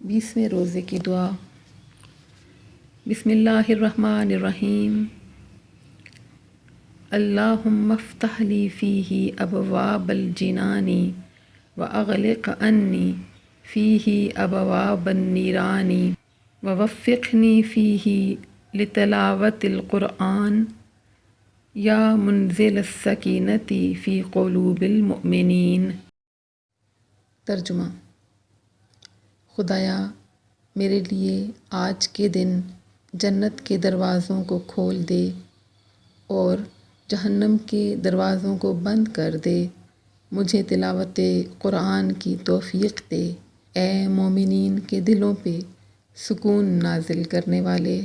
20ویں روزے کی دعا۔ بسم اللہ الرحمن الرحیم۔ اللہم افتح لی فیہ ابواب الجنان واغلق عنی فیہ ابواب النیران ووفقنی فیہ لتلاوت القرآن یا منزل السکینۃ فی قلوب المؤمنین۔ ترجمہ: خدایا میرے لیے آج کے دن جنت کے دروازوں کو کھول دے اور جہنم کے دروازوں کو بند کر دے۔ مجھے تلاوت قرآن کی توفیق دے، اے مومنین کے دلوں پہ سکون نازل کرنے والے۔